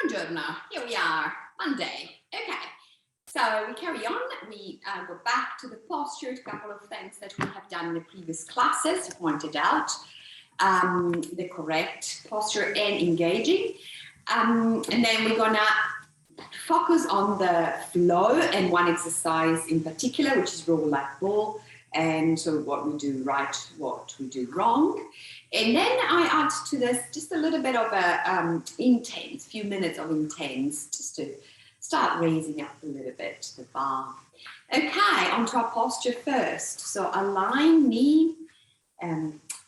Buongiorno, here we are, Monday. Okay, so we carry on. We go back to the posture, a couple of things that we have done in the previous classes, pointed out, the correct posture and engaging. And then we're gonna focus on the flow and one exercise in particular, which is roll like ball. And so what we do right, what we do wrong. And then I add to this just a little bit of a intense, few minutes of intense, just to start raising up a little bit the bar. Okay, onto our posture first. So align knee,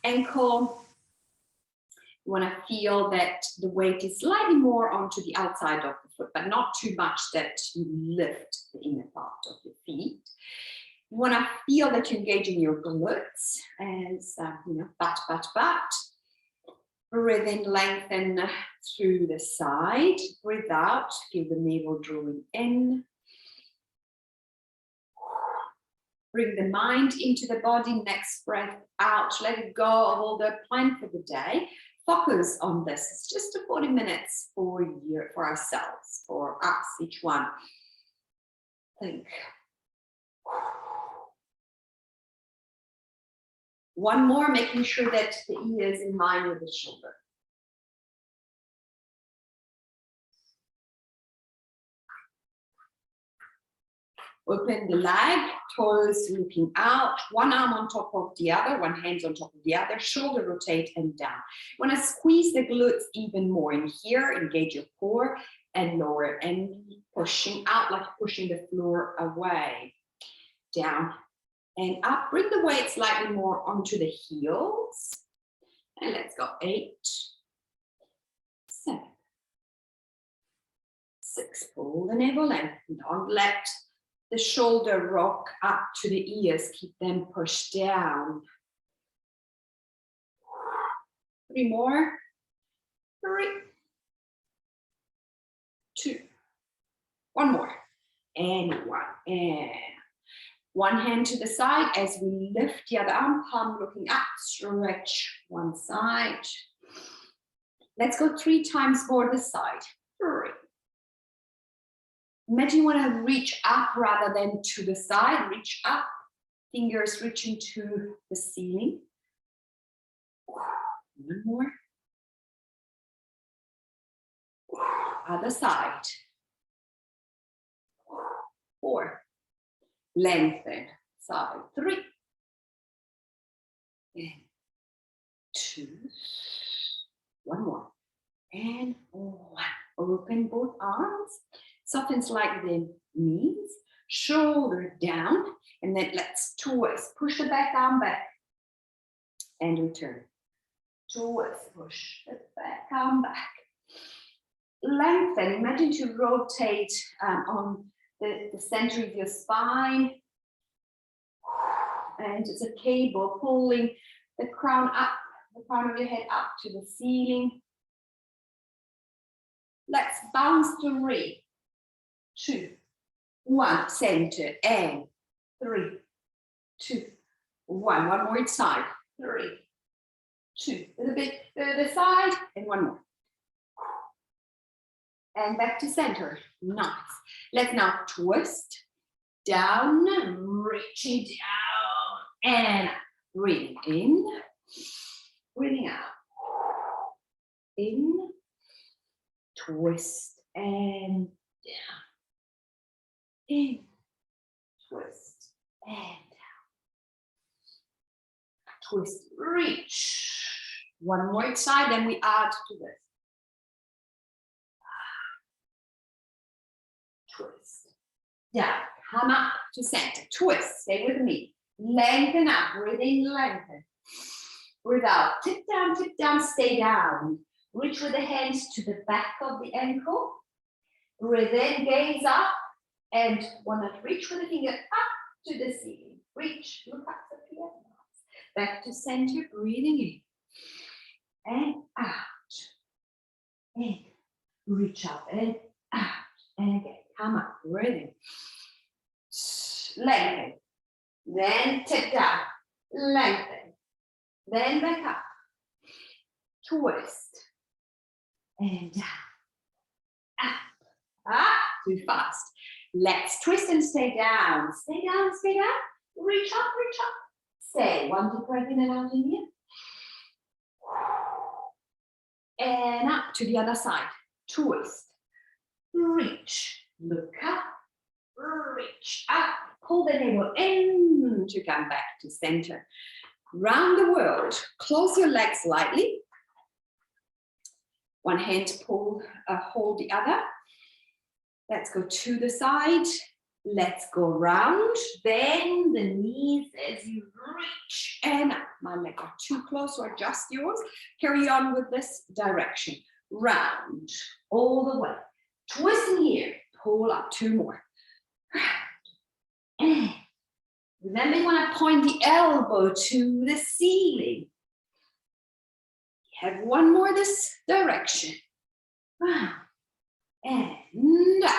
ankle. You want to feel that the weight is slightly more onto the outside of the foot, but not too much that you lift the inner part of your feet. You want to feel that you're engaging your glutes as, butt. Breathe in, lengthen through the side. Breathe out, feel the navel drawing in. Bring the mind into the body, next breath out. Let it go of all the plan for the day. Focus on this. It's just 40 minutes for ourselves, for us, each one. Think. One more, making sure that the ear is in line with the shoulder. Open the leg, toes looking out, one arm on top of the other, one hand on top of the other, shoulder rotate and down. You want to squeeze the glutes even more in here, engage your core and lower and pushing out like pushing the floor away. Down and up, bring the weight slightly more onto the heels. And let's go 8, 7, 6, pull the navel in. Don't let the shoulder rock up to the ears, keep them pushed down. 3 more, 3, 2, 1 more, and 1, and one hand to the side as we lift the other arm, palm looking up, stretch one side. Let's go 3 times more this side. 3. Imagine you want to reach up rather than to the side. Reach up, fingers reaching to the ceiling. 1 more. Other side. 4. Lengthen, side 3, and 2, 1 more, and 1. Open both arms, soften slightly the knees, shoulder down, and then let's twist. Push the back arm back, and return. Twist, push the back arm back. Lengthen, imagine to rotate on the center of your spine, and it's a cable pulling the crown up, the crown of your head up to the ceiling. Let's bounce 3, 2, 1, center, and 3, 2, 1. 1 more each side. 3, 2, a little bit the side, and 1 more. And back to center. Nice. Let's now twist down, reaching down, and breathing in, breathing out. In, twist, and down. In, twist, and down. Twist, reach. 1 more each side, then we add to this. Twist, down, come up to center, twist, stay with me, lengthen up, breathe in, lengthen, breathe out, tip down, stay down, reach with the hands to the back of the ankle, breathe in, gaze up, and one that reach with the finger up to the ceiling, reach, look up the piano, back to center, breathing in, and out, and reach up, and out, and again. Come up, breathing. Lengthen. Then tip down. Lengthen. Then back up. Twist. And down. Too fast. Let's twist and stay down. Stay down, stay down. Reach up, reach up. Stay. One deep breath in and out in here. And up to the other side. Twist. Reach. Look up. Reach up. Pull the navel in to come back to center. Round the world. Close your legs slightly. One hand hold the other. Let's go to the side. Let's go round. Bend the knees as you reach and up. My leg got too close, so adjust yours. Carry on with this direction. Round, all the way. Twist in here. Pull up. Two more. And remember, you want to point the elbow to the ceiling. Have one more this direction. Round. And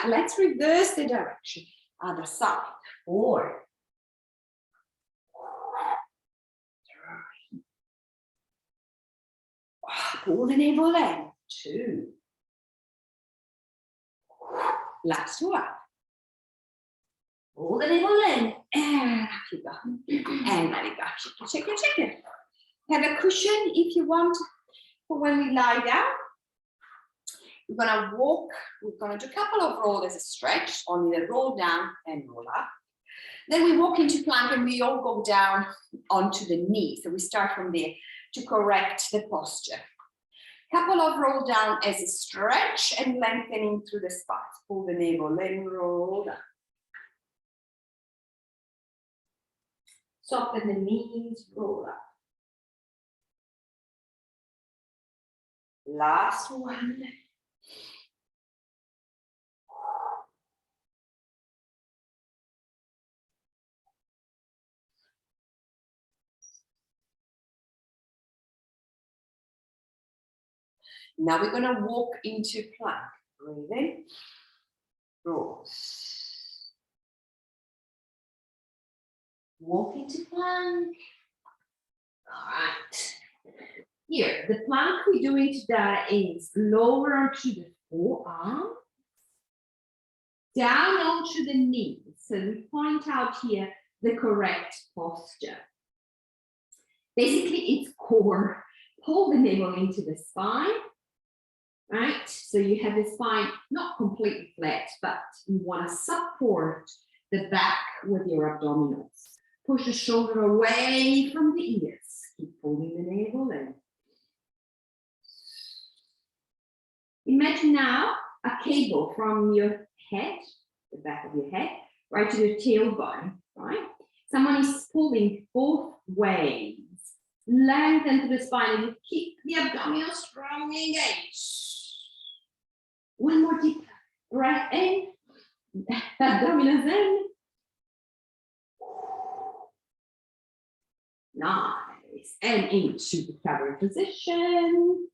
let's reverse the direction. Other side. 4, 3. Pull the navel in. 2. Last one. Pull the navel in. And up you go. And let it go. Shake it, shake it. Have a cushion if you want for when we lie down. We're going to walk, we're going to do a couple of rolls as a stretch, only the roll down and roll up. Then we walk into plank and we all go down onto the knee. So we start from there to correct the posture. Couple of roll down as a stretch and lengthening through the spine. Pull the navel in, roll down. Soften the knees, roll up. Last one. Now we're going to walk into plank. Breathe in, roll. Walk into plank. All right. Here, the plank we're doing today is lower onto the forearm, down onto the knees. So we point out here the correct posture. Basically, it's core. Pull the navel into the spine. Right, so you have the spine not completely flat, but you want to support the back with your abdominals. Push the shoulder away from the ears. Keep pulling the navel in. Imagine now a cable from your head, the back of your head, right to the tailbone, right? Someone is pulling both ways. Lengthen to the spine and you keep the abdominals strongly engaged. One more deep breath in, abdominals in. Nice. And into the covering position.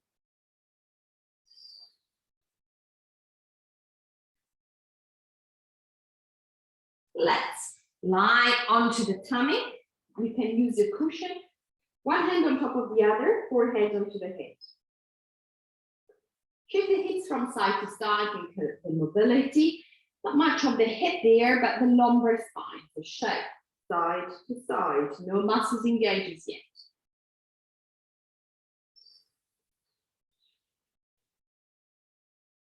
Let's lie onto the tummy. You can use a cushion. One hand on top of the other, forehead onto the head. Shift the hips from side to side, encourage the mobility. Not much of the head there, but the lumbar spine, the shape, side to side. No muscles engages yet.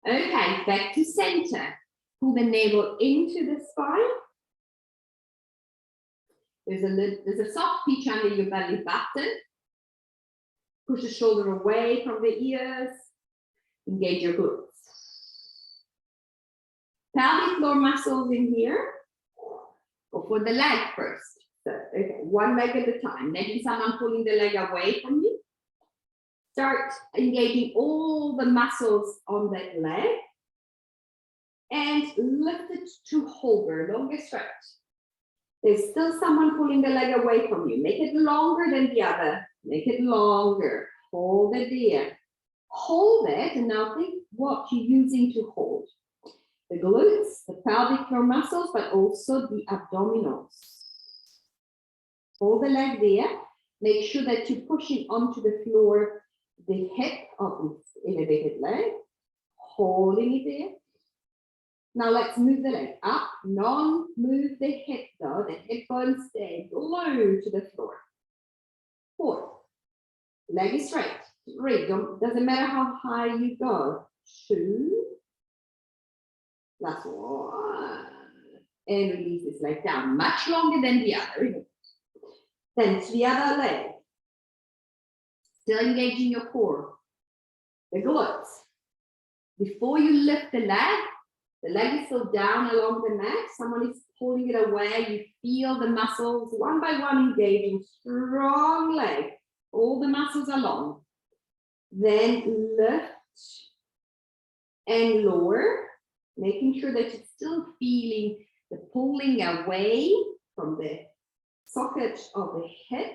Okay, back to center. Pull the navel into the spine. There's a soft pitch under your belly button. Push the shoulder away from the ears. Engage your glutes. Pelvic floor muscles in here. Go for the leg first. So, okay, one leg at a time. Maybe someone pulling the leg away from you. Start engaging all the muscles on that leg. And lift it to hover, longer stretch. There's still someone pulling the leg away from you. Make it longer than the other. Make it longer. Hold it there. Hold it, and now think what you're using to hold. The glutes, the pelvic floor muscles, but also the abdominals. Hold the leg there. Make sure that you're pushing onto the floor the hip of the elevated leg. Holding it there. Now let's move the leg up. Non-move the hip though. The hip bone stay glued to the floor. 4. Leg is straight. 3. Doesn't matter how high you go. 2. Last 1. And release this leg down. Much longer than the other. Then to the other leg. Still engaging your core. The glutes. Before you lift the leg is still down along the mat. Someone is pulling it away. You feel the muscles one by one engaging. Strong leg. All the muscles are long. Then lift and lower, making sure that you're still feeling the pulling away from the socket of the hip.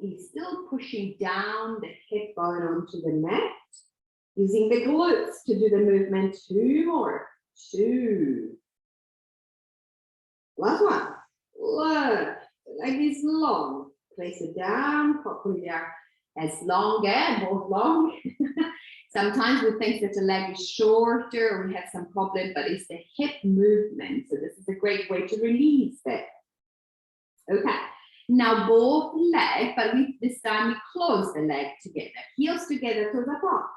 You're still pushing down the hip bone onto the mat. Using the glutes to do the movement. 2 more. 2. Last 1. Lift. The leg is long. Place it down, properly down. As long as, both long. Sometimes we think that the leg is shorter or we have some problem, but it's the hip movement. So this is a great way to release it. Okay. Now both legs, but this time we close the leg together. Heels together, toes apart.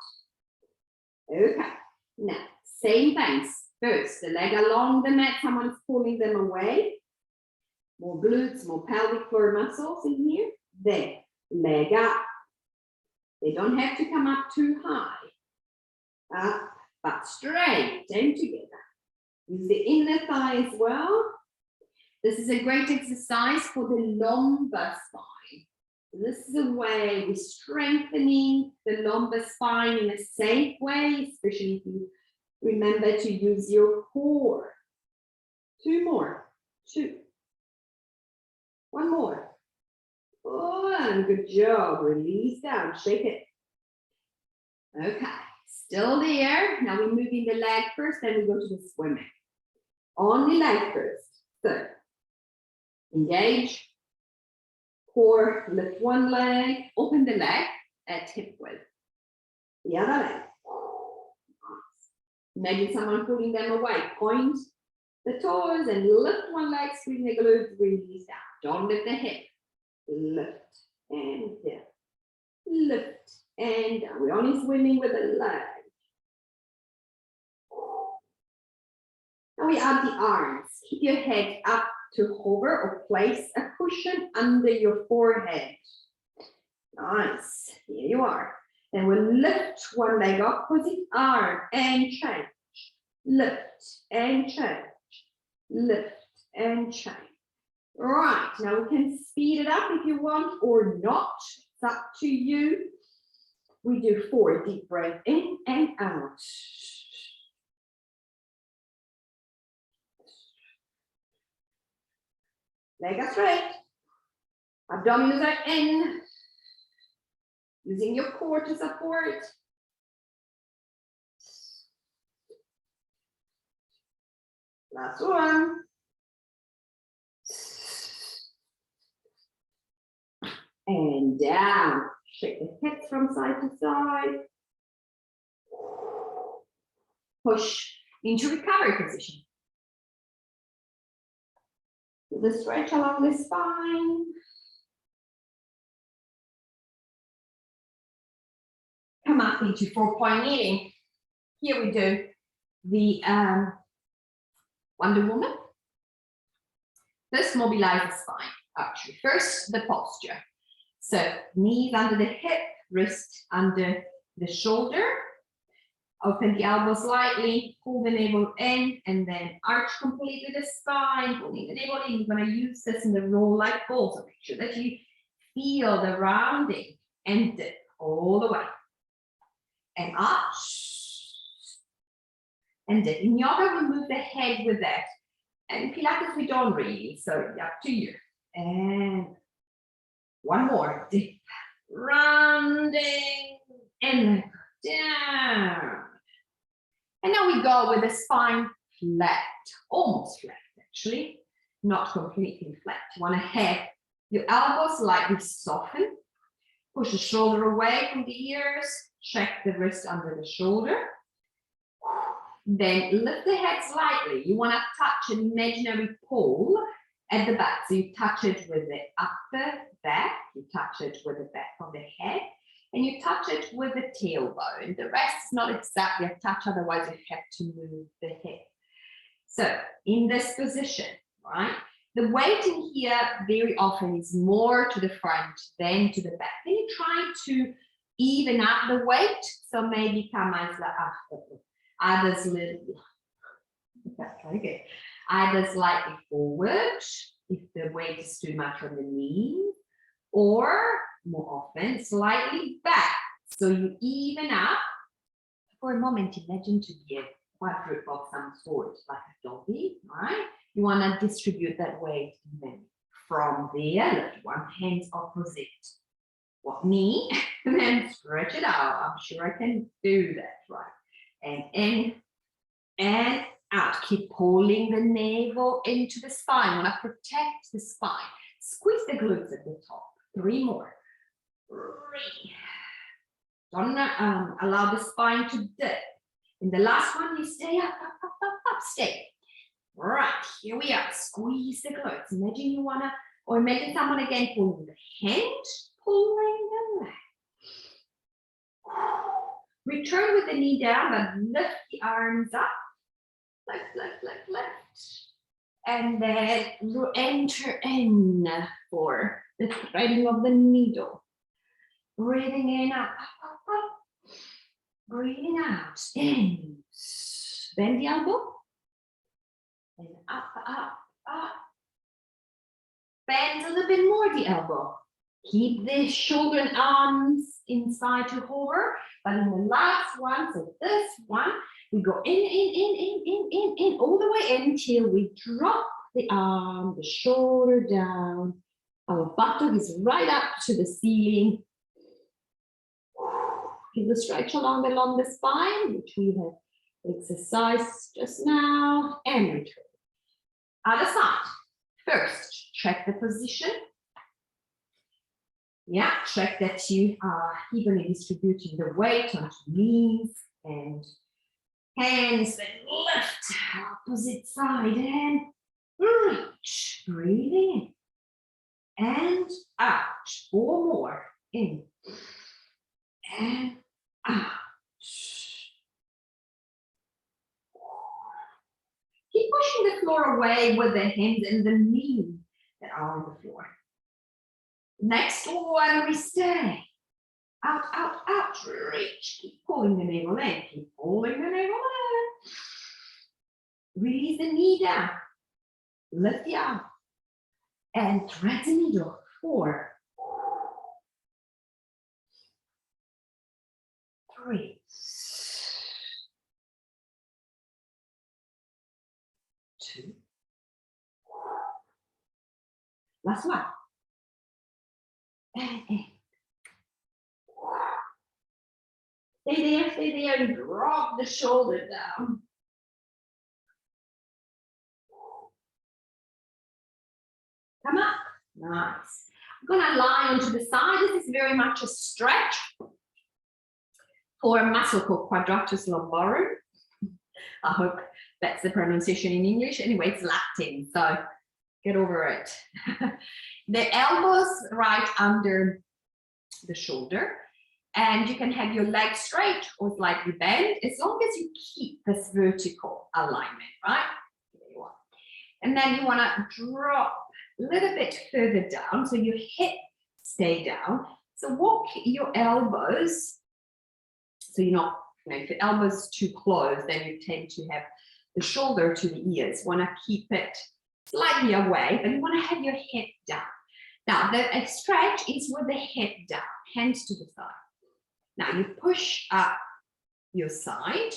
Okay. Now, same things. First, the leg along the mat, someone's pulling them away. More glutes, more pelvic floor muscles in here. Then, leg up. They don't have to come up too high. Up, but straight and together. Use the inner thigh as well. This is a great exercise for the lumbar spine. This is a way we're strengthening the lumbar spine in a safe way, especially if you remember to use your core. 2 more. 2. 1 more. Oh, and good job. Release down. Shake it. Okay. Still there. Now we're moving the leg first, then we go to the swimming. On the leg first. So, engage. Core, lift one leg, open the leg at hip width. The other leg. Imagine someone pulling them away. Point the toes and lift one leg, swing the glutes, release down. Don't lift the hip. Lift and down. Lift and down. We're only swimming with the leg. Now we add the arms. Keep your head up to hover or place a cushion under your forehead. Nice. Here you are. Then we'll lift one leg up, opposite arm, and change. Lift and change. Lift and change. Right. Now we can speed it up if you want or not. It's up to you. We do 4 deep breaths in and out. Legs are straight. Abdominals are in. Using your core to support. Last one. And down. Shake the hips from side to side. Push into recovery position. The stretch along the spine. Come up into 4-point kneeling. Here we do the Wonder Woman. First, mobilize the spine. Actually, first the posture. So knees under the hip, wrist under the shoulder. Open the elbow slightly, pull the navel in, and then arch completely the spine, pulling the navel in. You're going to use this in the roll like ball, so make sure that you feel the rounding and dip all the way. And arch. And dip. In yoga, we move the head with that. And Pilates, we don't really, so up to you. And one more, dip, rounding, and down. And now we go with the spine flat, almost flat actually, not completely flat. You want to have your elbows slightly soften, push the shoulder away from the ears, check the wrist under the shoulder. Then lift the head slightly. You want to touch an imaginary pole at the back. So you touch it with the upper back, you touch it with the back of the head, and you touch it with the tailbone. The rest is not exactly a touch, otherwise you have to move the head. So in this position, right, the weight in here very often is more to the front than to the back. Then you try to even up the weight. So maybe come either slightly forward if the weight is too much on the knee, or more often slightly back. So you even up. For a moment, imagine to be a quadruped of some sort, like a doggy, right? You want to distribute that weight evenly. From there, lift one hand opposite what knee, and then stretch it out. I'm sure I can do that, right? And in and out. Keep pulling the navel into the spine. You want to protect the spine. Squeeze the glutes at the top. 3 more. 3. Don't allow the spine to dip. In the last one, you stay up, stay. Right, here we are. Squeeze the glutes. Imagine you want to, or imagine someone again pulling the hand, pulling the leg. Return with the knee down, but lift the arms up. Left. And then enter in for the threading of the needle. Breathing in, up. Breathing out, in. Bend the elbow. And up. Bend a little bit more the elbow. Keep the shoulder and arms inside to hover. But in the last one, so this one, we go in, all the way until we drop the arm, the shoulder down. Our buttock is right up to the ceiling. Give the stretch along the spine, which we have exercised just now, and return. Other side. First, check the position. Yeah, check that you are evenly distributing the weight onto knees and hands, and lift, opposite side, and reach, breathing in, and out, 4 more, in, and out. Keep pushing the floor away with the hands and the knees that are on the floor. Next one, we stay. Out, reach. Keep pulling the navel in. Keep pulling the navel in. Release the knee down. Lift the arm. And thread the needle. 4. 3. 2. Last one. And stay there, and drop the shoulder down. Come up, nice. I'm gonna lie onto the side. This is very much a stretch for a muscle called quadratus lumborum. I hope that's the pronunciation in English. Anyway, it's Latin, so get over it. The elbows right under the shoulder, and you can have your legs straight or slightly bent as long as you keep this vertical alignment, right? There you are. And then you want to drop a little bit further down so your hip stay down. So walk your elbows, so you're not, if your elbows too close, then you tend to have the shoulder to the ears. You want to keep it slightly away, but you want to have your head down. Now, the stretch is with the head down, hands to the side. Now, you push up your side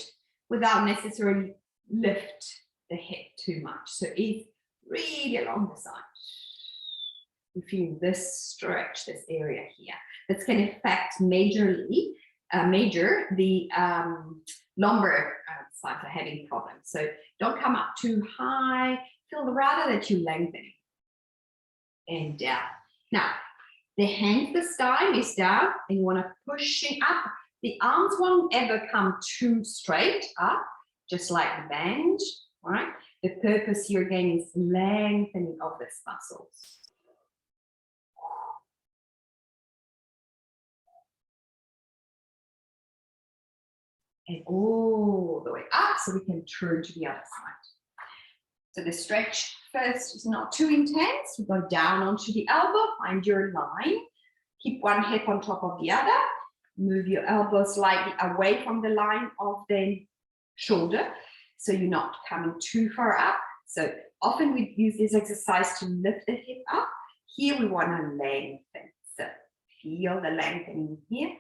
without necessarily lift the head too much. So it's really along the side. You feel this stretch, this area here. That's going to affect the lumbar sides are having problems. So don't come up too high. Feel rather that you lengthen and down. Now, the hands, the sky is down, and you want to push it up. The arms won't ever come too straight up. just like the bend, all right? The purpose here again is lengthening of these muscles. And all the way up so we can turn to the other side. So the stretch first is not too intense. We go down onto the elbow, find your line. Keep one hip on top of the other. Move your elbow slightly away from the line of the shoulder, so you're not coming too far up. So often we use this exercise to lift the hip up. Here we want to lengthen. So feel the lengthening here.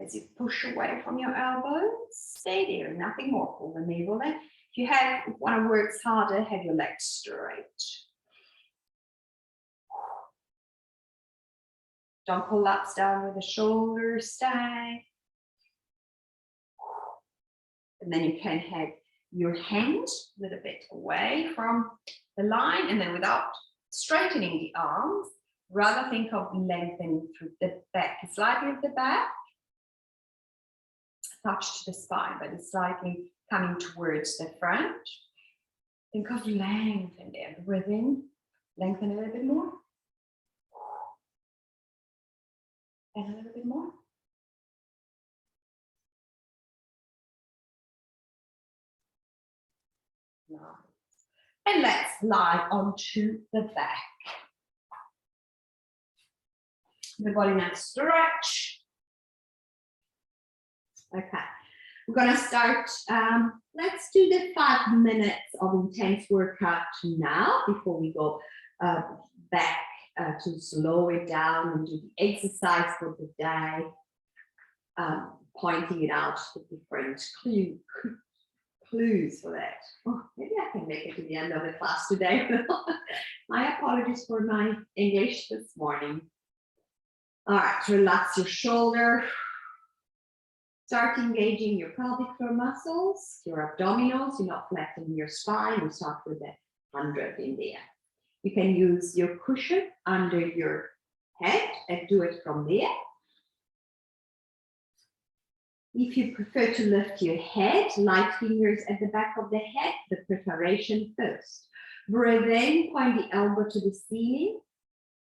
As you push away from your elbows, stay there, nothing more. Pull the navel in. If you want to work harder, have your legs straight. Don't collapse down with the shoulders, stay. And then you can have your hand a little bit away from the line, and then without straightening the arms, rather think of lengthening through the back, slightly at the back. Touch to the spine, but it's slightly coming towards the front. Think of lengthen there. Breathe in, lengthen a little bit more. And a little bit more. Nice. And let's lie onto the back. The body now stretch. Okay, we're going to start, let's do the 5 minutes of intense workout now before we go back to slow it down and do the exercise for the day, pointing it out, the different clues for that. Oh, maybe I can make it to the end of the class today. My apologies for my English this morning. All right, relax your shoulder. Start engaging your pelvic floor muscles, your abdominals. You're not flattening your spine. You start with the 100 in there. You can use your cushion under your head and do it from there. If you prefer to lift your head, light fingers at the back of the head, the preparation first. Breathe in, point the elbow to the ceiling.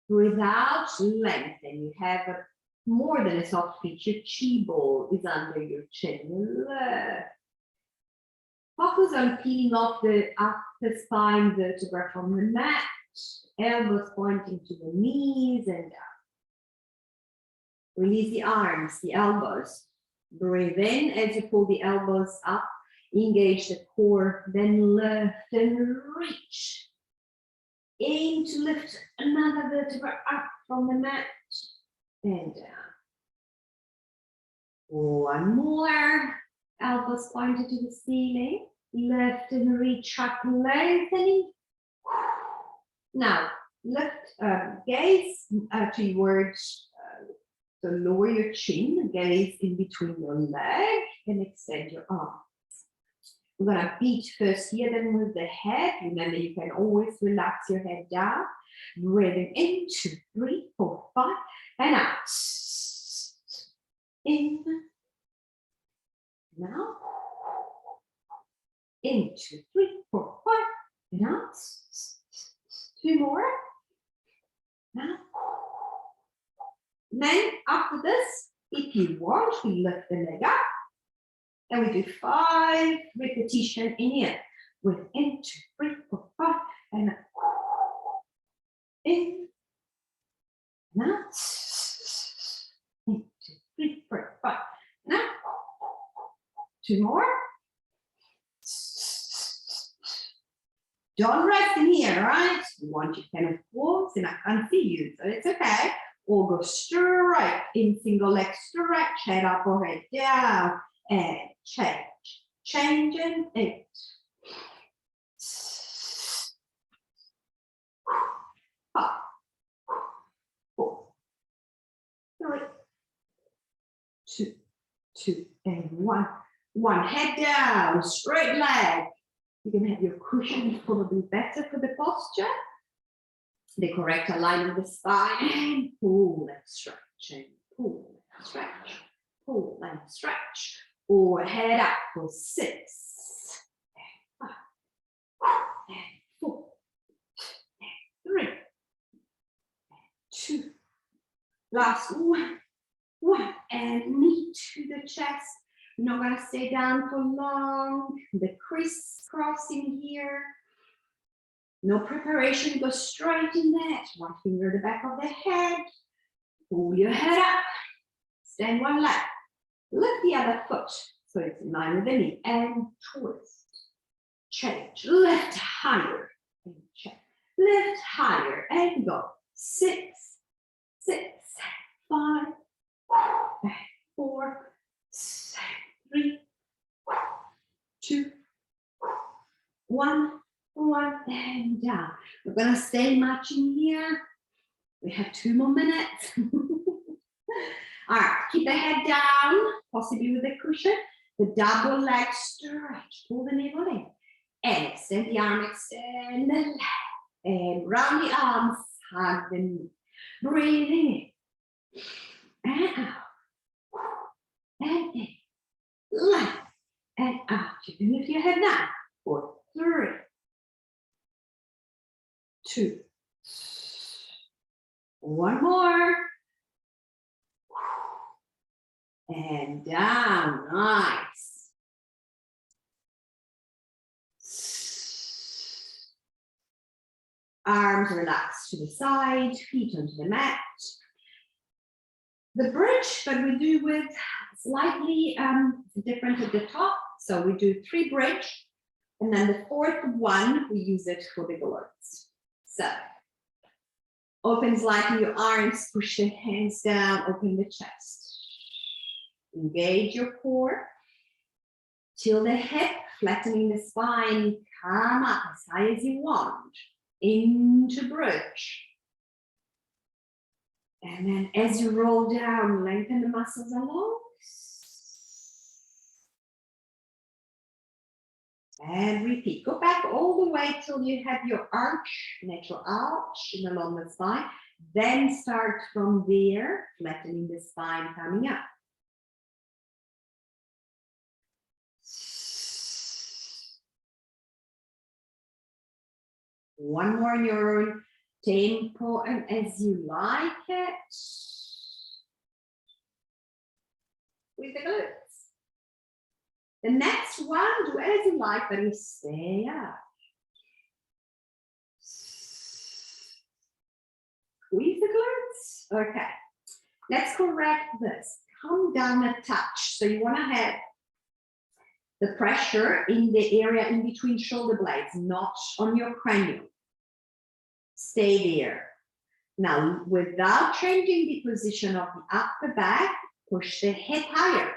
Breathe out, lengthen. You have more than a soft pitch. Your chi ball is under your chin. Focus on peeling off the upper spine vertebra from the mat. Elbows pointing to the knees and down. Release the arms, the elbows. Breathe in as you pull the elbows up. Engage the core, then lift and reach. Aim to lift another vertebra up from the mat and down. One more. Elbows pointed to the ceiling. Lift and reach up, lengthening. Now, lift, gaze towards, so lower your chin, gaze in between your legs, and extend your arms. We're going to beat first here, then with the head. Remember, you can always relax your head down. Breathing in, 2, 3, 4, 5, and out. In. Now. In, 2, 3, 4, 5, and out. 2 more. Now. Then, after this, if you want, we lift the leg up. And we do 5 repetitions in here. With in, 2, 3, 4, 5, and out. In. Now. In, 2, 3, 4, 5. Now. 2 more. Don't rest in here, right? You want your kind of pause, and I can't see you, so it's okay. Or go straight in single leg stretch, head up or head down, and change. Change and 8. 5, 4, 3, 2, 2, and 1. One, head down, straight leg. You can have your cushion probably better for the posture. The correct alignment of the spine. And pull and stretch, and pull and stretch, pull and stretch. Or head up for 6, Last one, and knee to the chest. You're not gonna stay down for long. The crisscrossing here. No preparation, go straight in that. One finger at the back of the head. Pull your head up. Stand one leg. Lift the other foot so it's in line with the knee and twist. Change. Lift higher and check. Lift higher and go. 6, 6, 5, 4, 3, 2, 1, and down. We're gonna stay marching here. We have 2 more minutes. All right, keep the head down, possibly with a cushion. The double leg stretch. Pull the navel in. And extend the arm, extend the leg. And round the arms, hug the knee. Breathing in. And out. And in. Left. And out. You can lift your head down. 4, 3, 2. 1 more. And down, nice. Arms relaxed to the side, feet onto the mat. The bridge, but we do with slightly different at the top. So we do 3 bridge, and then the 4th one, we use it for the glutes. So, open slightly your arms, push the hands down, open the chest. Engage your core, till the hip, flattening the spine, come up as high as you want, into bridge. And then as you roll down, lengthen the muscles along. And repeat, go back all the way till you have your arch, natural arch along the spine. Then start from there, flattening the spine, coming up. One more in your own tempo and as you like it. With the glutes. The next one, do as you like, but you stay up. Squeeze the glutes. Okay. Let's correct this. Come down a touch. So you want to have the pressure in the area in between shoulder blades, not on your cranium. Stay there. Now, without changing the position of the upper back, push the head higher.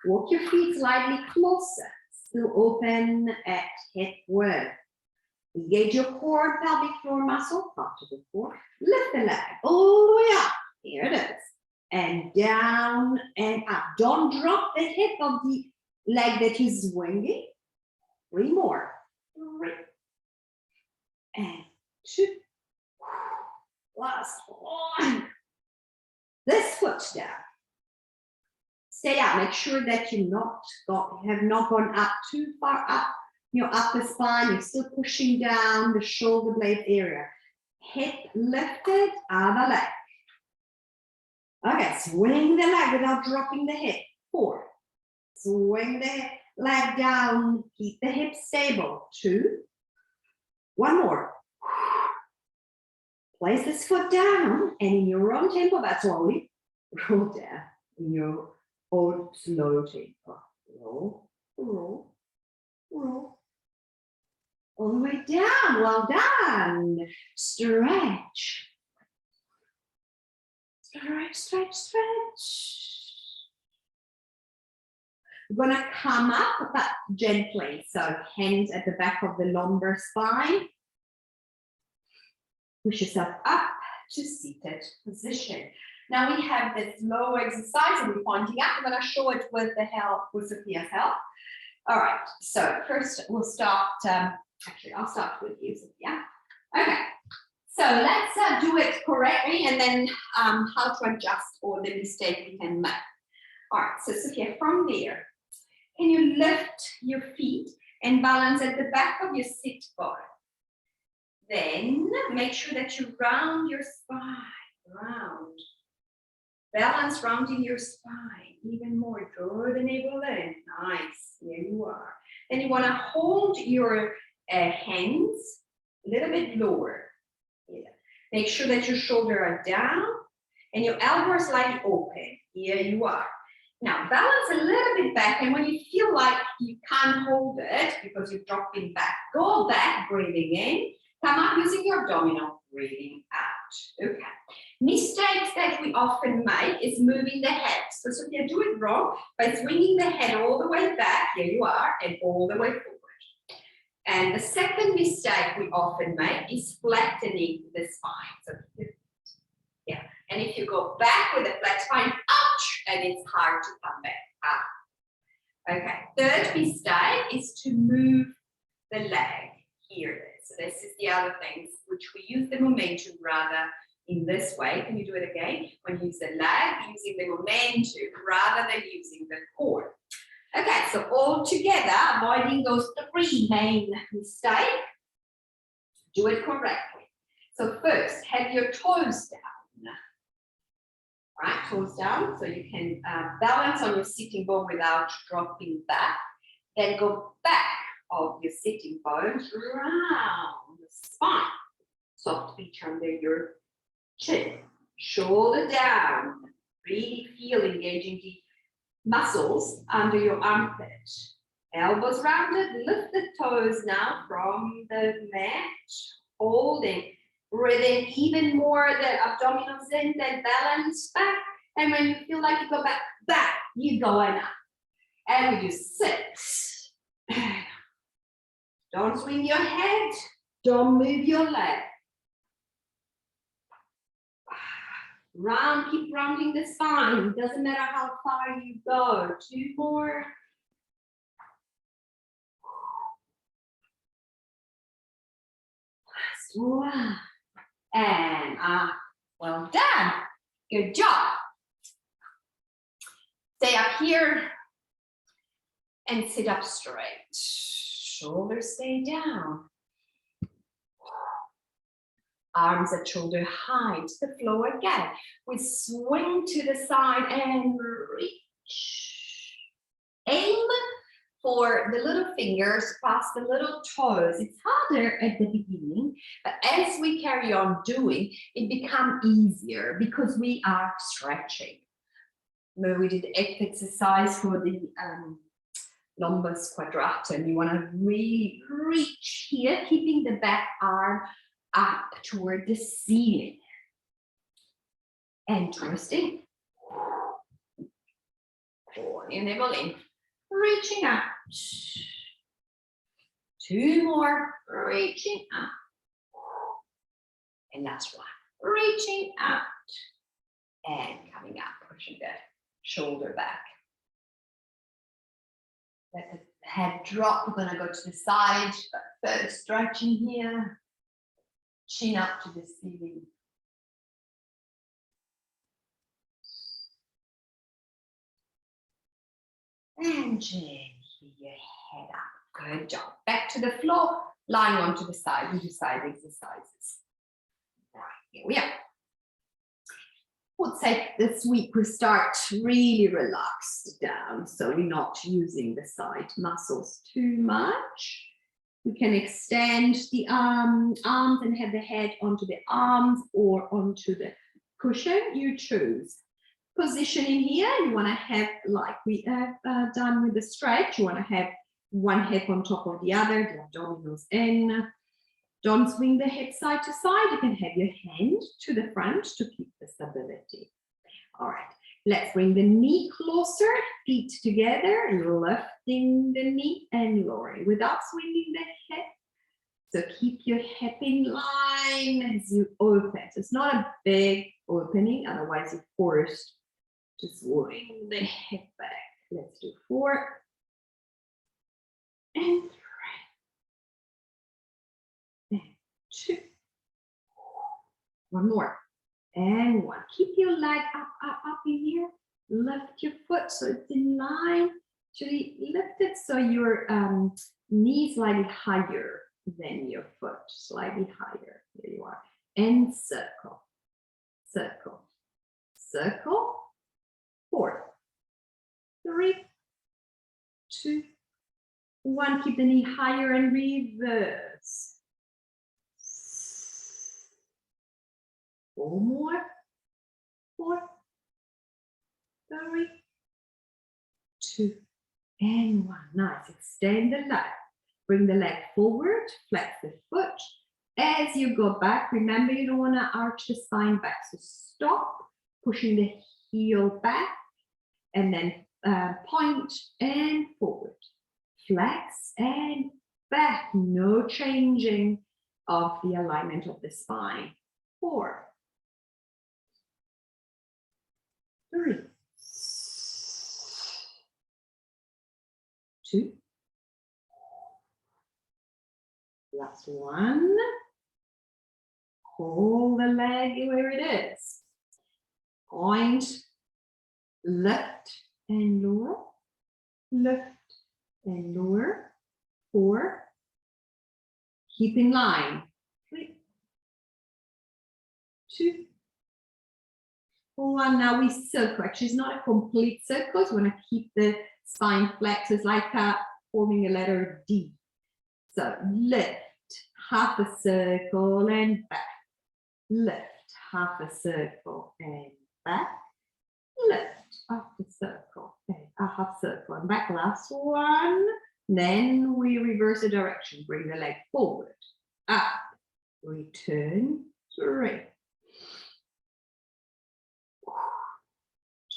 Walk your feet slightly closer. Still open at hip width. Engage your core, pelvic floor muscle, up to the core. Lift the leg all the way up. Here it is. And down and up. Don't drop the hip of the leg that is swinging. 3 more. 3. And 2. Last one. This foot down. Stay up. Make sure that you have not gone up too far up your upper spine. You're still pushing down the shoulder blade area. Hip lifted, other leg. Okay, swing the leg without dropping the hip. 4. Swing the leg down. Keep the hip stable. 2. 1 more. Place this foot down and in your own tempo, but slowly roll down in your own slow tempo. Roll, roll, roll. All the way down. Well done. Stretch. Stretch, stretch, stretch. We're going to come up, but gently. So hands at the back of the lumbar spine. Push yourself up to seated position. Now we have this low exercise and we're pointing up. I'm going to show it with the help, with Sophia's help. All right, so first we'll start, actually I'll start with you, Sophia. Okay, so let's do it correctly and then how to adjust or the mistake we can make. All right, so Sophia, from there, can you lift your feet and balance at the back of your sit bone? Then make sure that you round your spine, round. Balance rounding your spine even more. Draw the navel in. Nice. Here you are. Then you want to hold your hands a little bit lower. Yeah. Make sure that your shoulders are down and your elbows are slightly open. Here you are. Now balance a little bit back, and when you feel like you can't hold it because you're dropping back, go back, breathing in. Come up using your abdominal, breathing out. Okay. Mistakes that we often make is moving the head. So Sophia, do it wrong by swinging the head all the way back. Here you are, and all the way forward. And the second mistake we often make is flattening the spine. So yeah, and if you go back with a flat spine, ouch, and it's hard to come back up. Okay. Third mistake is to move the leg here. So this is the other things which we use the momentum rather in this way. Can you do it again? When you use the leg, using the momentum rather than using the core. Okay, so all together, avoiding those three main mistakes. Do it correctly. So first, have your toes down. Right, toes down, so you can balance on your sitting bone without dropping back. Then go back of your sitting bones around the spine. Soft beach under your chin. Shoulder down. Really feel engaging the muscles under your armpit. Elbows rounded. Lift the toes now from the mat. Holding. Breathing even more. The abdominals in. Then balance back. And when you feel like you go back, you go up. And we do 6. Don't swing your head. Don't move your leg. Round, keep rounding the spine. Doesn't matter how far you go. 2 more. Last one. And well done. Good job. Stay up here and sit up straight. Shoulders stay down. Arms at shoulder height, the floor again. We swing to the side and reach. Aim for the little fingers past the little toes. It's harder at the beginning, but as we carry on doing, it becomes easier because we are stretching. Remember we did exercise for the lumbus quadratum. You want to really reach here, keeping the back arm up toward the ceiling. And twisting. Enabling. Reaching up. 2 more. Reaching up. And last one. Reaching up. And coming up. Pushing the shoulder back. Let the head drop. We're going to go to the side. First stretching here. Chin up to the ceiling. And gently your head up. Good job. Back to the floor, lying onto the side. We do side exercises. Right, here we are. Would say this week we start really relaxed down, so we're not using the side muscles too much. We can extend the arms and have the head onto the arms or onto the cushion, you choose. Positioning here, you want to have, like we have done with the stretch, you want to have one hip on top of the other, the abdominals in. Don't swing the hip side to side. You can have your hand to the front to keep the stability. All right, let's bring the knee closer, feet together, lifting the knee and lowering without swinging the hip. So keep your hip in line as you open. So it's not a big opening, otherwise you're forced to swing the hip back. Let's do 4 and 3 and 2. 1 more and 1. Keep your leg up in here. Lift your foot so it's in line. Actually lift it so your knee is slightly higher than your foot, slightly higher. There you are. And circle, circle, circle. 4, 3, 2, 1. Keep the knee higher and reverse. 4 more. 4, 3, 2, and 1. Nice. Extend the leg. Bring the leg forward. Flex the foot. As you go back, remember you don't want to arch the spine back. So stop pushing the heel back and then point and forward. Flex and back. No changing of the alignment of the spine. 4, 3, 2. Last 1. Hold the leg where it is. Point, lift and lower, lift and lower. 4. Keep in line. 3, 2, 1. Now we circle. Actually, it's not a complete circle. So we want to keep the spine flex. It's like forming a letter D. So lift, half a circle and back. Lift, half a circle and back. Lift, half a circle and a half circle and back. Last 1. Then we reverse the direction. Bring the leg forward, up, return, 3,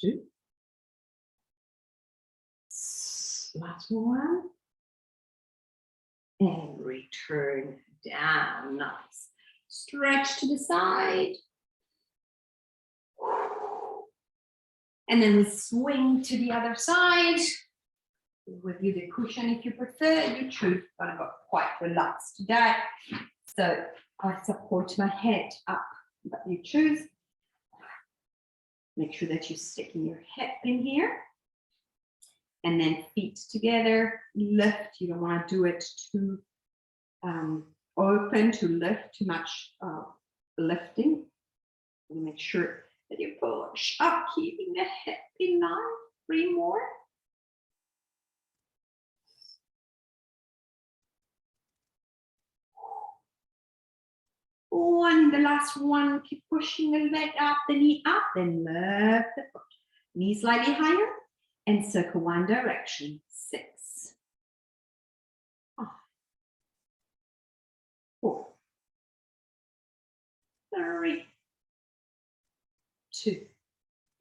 2. Last 1. And return down. Nice. Stretch to the side. And then we swing to the other side. Review the cushion if you prefer. You choose. I got quite relaxed today. So I support my head up. But you choose. Make sure that you're sticking your hip in here. And then feet together. Lift. You don't want to do it too open to lift, too much lifting. And make sure that you push up, keeping the hip in line. 3 more. 1, the last 1. Keep pushing the leg up, the knee up, then lift the foot. Knee slightly higher and circle one direction. 6, 5, 4, 3, 2,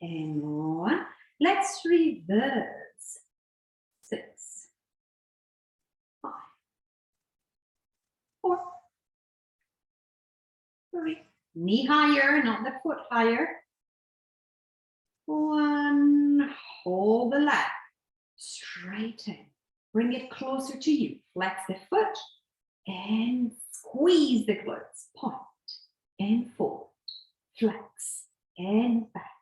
and 1. Let's reverse. 6, 5, 4, 3. Knee higher, not the foot higher. 1. Hold the leg. Straighten. Bring it closer to you. Flex the foot and squeeze the glutes. Point and forward. Flex and back.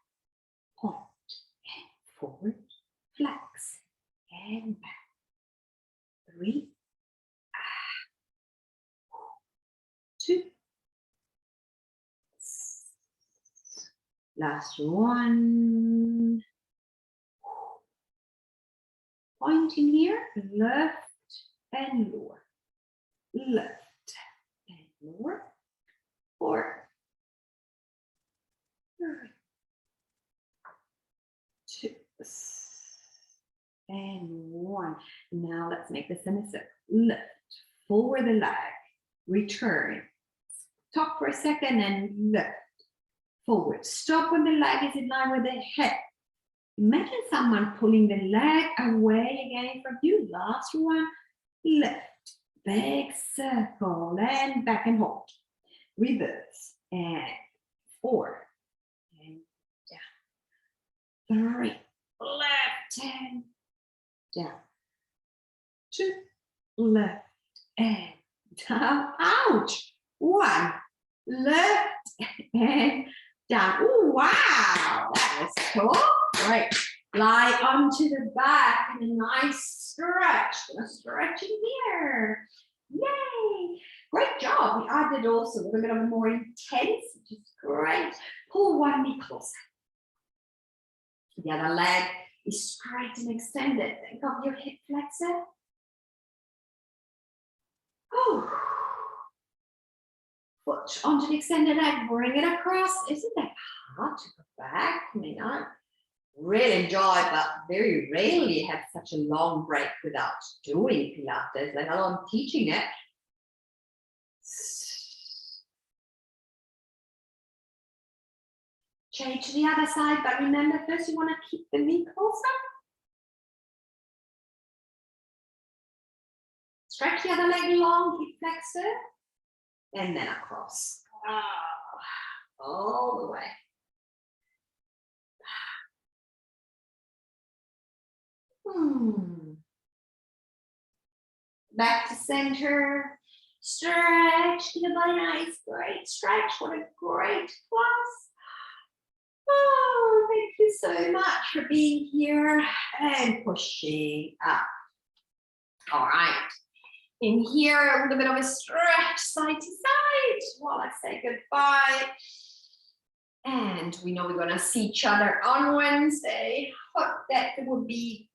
Point and forward. Flex and back. 3, 2. Last 1. Point in here, lift and lower. Lift and lower. 4, 3, 2, and 1. Now let's make the semicircle. Lift, forward the leg, return. Stop for a second and lift. Forward. Stop when the leg is in line with the hip. Imagine someone pulling the leg away again from you. Last 1. Lift. Big circle and back and hold. Reverse. And 4. And down. 3. Left and down. 2. Left and down. Ouch. 1. Left and down. Oh, wow, that was cool. Great. Lie onto the back and a nice stretch. Gonna stretch in here. Yay. Great job. We added also a little bit of a more intense, which is great. Pull one knee closer. The other leg is straight and extended. Think of your hip flexor. Oh. Foot onto the extended leg, bring it across. Isn't that hard to go back? I mean, I really enjoy, but very rarely have such a long break without doing Pilates, let alone teaching it. Change to the other side, but remember first you want to keep the knee closer. Stretch the other leg long, hip flexor, and then across. All the way. Back to center. Stretch the body, nice, great stretch. What a great class. Oh, thank you so much for being here and pushing up. All right. In here, a little bit of a stretch side to side while I say goodbye. And we know we're going to see each other on Wednesday. Hope that would be,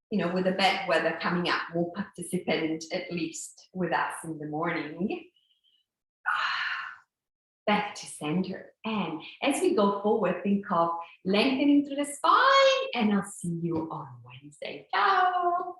you know, with the bad weather coming up, more participant at least with us in the morning. Back to center. And as we go forward, think of lengthening through the spine, and I'll see you on Wednesday. Ciao.